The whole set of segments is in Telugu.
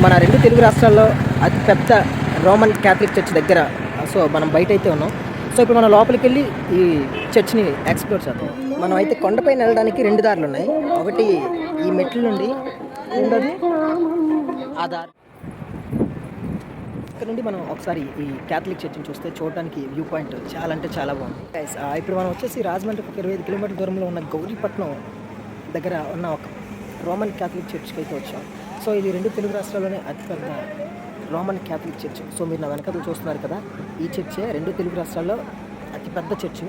మన రెండు తెలుగు రాష్ట్రాల్లో అతి పెద్ద రోమన్ క్యాథలిక్ చర్చ్ దగ్గర. సో మనం బయట అయితే ఉన్నాం. సో ఇప్పుడు మనం లోపలికి వెళ్ళి ఈ చర్చ్ని ఎక్స్ప్లోర్ చేద్దాం. మనం అయితే కొండపైన వెళ్ళడానికి రెండు దారులు ఉన్నాయి. ఒకటి ఈ మెట్ల నుండి, రెండోది ఆ దారి. ఇక్కడ నుండి మనం ఒకసారి ఈ క్యాథలిక్ చర్చ్ని చూస్తే చూడడానికి వ్యూ పాయింట్ చాలా అంటే చాలా బాగుంది. ఇప్పుడు మనం వచ్చేసి రాజమండ్రికి ఒక 25 కిలోమీటర్ల దూరంలో ఉన్న గౌరీపట్నం దగ్గర ఉన్న ఒక రోమన్ క్యాథలిక్ చర్చ్కి అయితే వచ్చాం. సో ఇది రెండు తెలుగు రాష్ట్రాల్లోనే అతిపెద్ద రోమన్ క్యాథలిక్ చర్చ్. సో మీరు నా వెనకాల చూస్తున్నారు కదా, ఈ చర్చే రెండు తెలుగు రాష్ట్రాల్లో అతిపెద్ద చర్చ్.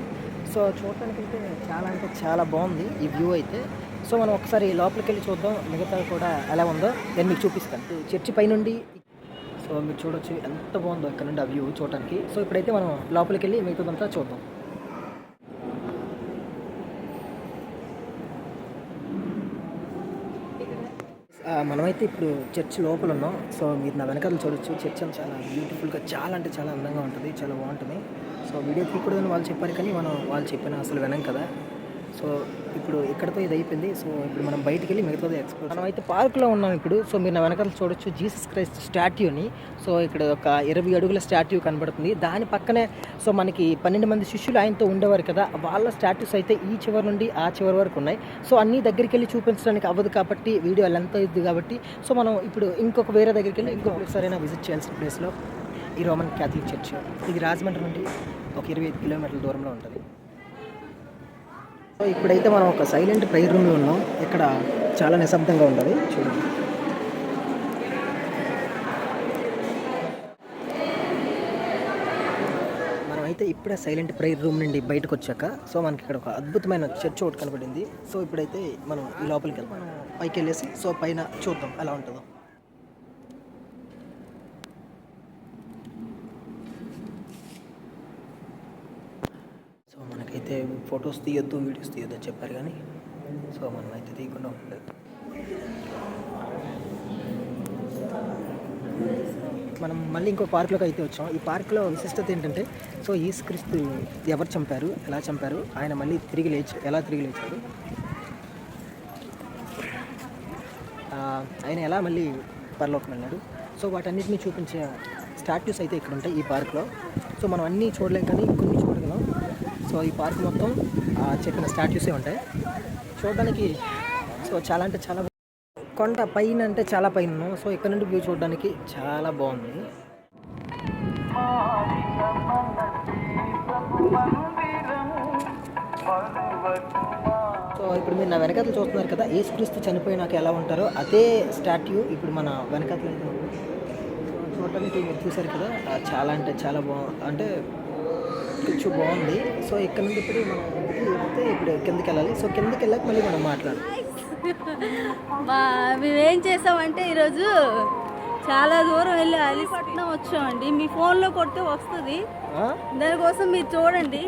సో చూడటానికి అయితే చాలా అంటే చాలా బాగుంది ఈ వ్యూ అయితే. సో మనం ఒకసారి లోపలికి వెళ్ళి చూద్దాం, మిగతా కూడా ఎలా ఉందో నేను మీకు చూపిస్తాను. చర్చి పైనుండి సో మీరు చూడొచ్చు ఎంత బాగుందో ఇక్కడ నుండి ఆ వ్యూ చూడటానికి. సో ఇప్పుడైతే మనం లోపలికి వెళ్ళి మిగతాదంతా చూద్దాం. మనమైతే ఇప్పుడు చర్చ్ లోపల ఉన్నాం. సో మీరు నా వెనకాల చూడొచ్చు, చర్చ్ అని చాలా బ్యూటిఫుల్గా, చాలా అంటే చాలా అందంగా ఉంటుంది, చాలా బాగుంటుంది. సో వీడియో తీయకూడదని వాళ్ళు చెప్పారు, కానీ వాళ్ళు చెప్పిన అసలు వినం కదా. సో ఇప్పుడు ఇక్కడతో ఇది అయిపోయింది. సో ఇప్పుడు మనం బయటికి వెళ్ళి మిగతాది ఎక్స్ప్లోర్. మనం అయితే పార్క్లో ఉన్నాం ఇప్పుడు. సో మీరు నా వెనకాల చూడొచ్చు జీసస్ క్రైస్ట్ స్టాట్యూని. సో ఇక్కడ ఒక 20 అడుగుల స్టాట్యూ కనబడుతుంది. దాని పక్కనే సో మనకి 12 మంది శిష్యులు ఆయనతో ఉండేవారు కదా, వాళ్ళ స్టాట్యూస్ అయితే ఈ చివరి నుండి ఆ చివరి వరకు ఉన్నాయి. సో అన్నీ దగ్గరికి వెళ్ళి చూపించడానికి అవ్వదు కాబట్టి, వీడియో లెంత్ అవుతుంది కాబట్టి, సో మనం ఇప్పుడు ఇంకొక వేరే దగ్గరికి వెళ్ళి ఇంకొక సరైన విజిట్ చేయాల్సిన ప్లేస్లో ఈ రోమన్ క్యాథలిక్ చర్చ్. ఇది రాజమండ్రి నుండి ఒక 25 కిలోమీటర్ల దూరంలో ఉంటుంది. సో ఇప్పుడైతే మనం ఒక సైలెంట్ ప్రేయర్ రూమ్లో ఉన్నాం. ఇక్కడ చాలా నిశ్శబ్దంగా ఉంటుంది, చూడండి. మనం అయితే ఇప్పుడే సైలెంట్ ప్రేయర్ రూమ్ నుండి బయటకు వచ్చాక సో మనకి ఇక్కడ ఒక అద్భుతమైన చర్చ్ ఒకటి కనబడింది. సో ఇప్పుడైతే మనం ఈ లోపలికి వెళ్తాం, మనం పైకి వెళ్ళేసి సో పైన చూద్దాం ఎలా ఉంటుందో. అయితే ఫొటోస్ తీయొద్దు, వీడియోస్ తీయొద్దు అని చెప్పారు, కానీ సో మనం అయితే తీయకుండా ఉండలేదు. మనం మళ్ళీ ఇంకో పార్క్లోకి అయితే వచ్చాం. ఈ పార్క్లో విశిష్టత ఏంటంటే, సో యేసుక్రీస్తు ఎవరు చంపారు, ఎలా చంపారు, ఆయన మళ్ళీ ఎలా తిరిగి లేచారు, ఆయన ఎలా మళ్ళీ పరలోకం వెళ్ళాడు, సో వాటన్నిటిని చూపించే స్టాట్యూస్ అయితే ఇక్కడ ఉంటాయి ఈ పార్క్లో. సో మనం అన్నీ చూడలేం, కానీ కొన్ని చూడగలం. సో ఈ పార్క్ మొత్తం చెప్పిన స్టాట్యూసే ఉంటాయి చూడడానికి. సో చాలా అంటే చాలా కొండ పైన అంటే చాలా పైన ఉన్నాం. సో ఇక్కడ నుండి వ్యూ చూడడానికి చాలా బాగుంది. సో ఇప్పుడు మీరు నా వెనకాతలు చూస్తున్నారు కదా, యేసుక్రీస్తు చనిపోయినాక ఎలా ఉంటారో అదే స్టాట్యూ ఇప్పుడు మన వెనకాతలు అయితే ఉంది. చూడటానికి మీరు చూసారు కదా, చాలా అంటే చాలా అంటే కొంచెం బాగుంది. సో ఇక్కడ నుండి ఇప్పుడు మనం వెళ్తే ఇప్పుడు కిందకి వెళ్ళాలి. సో కిందకి వెళ్ళాక మళ్ళీ మనం మాట్లాడాలి. మేమేం చేసామంటే ఈరోజు చాలా దూరం వెళ్ళి అలీపట్నం వచ్చామండి. మీ ఫోన్లో కొడితే వస్తుంది, దానికోసం మీరు చూడండి.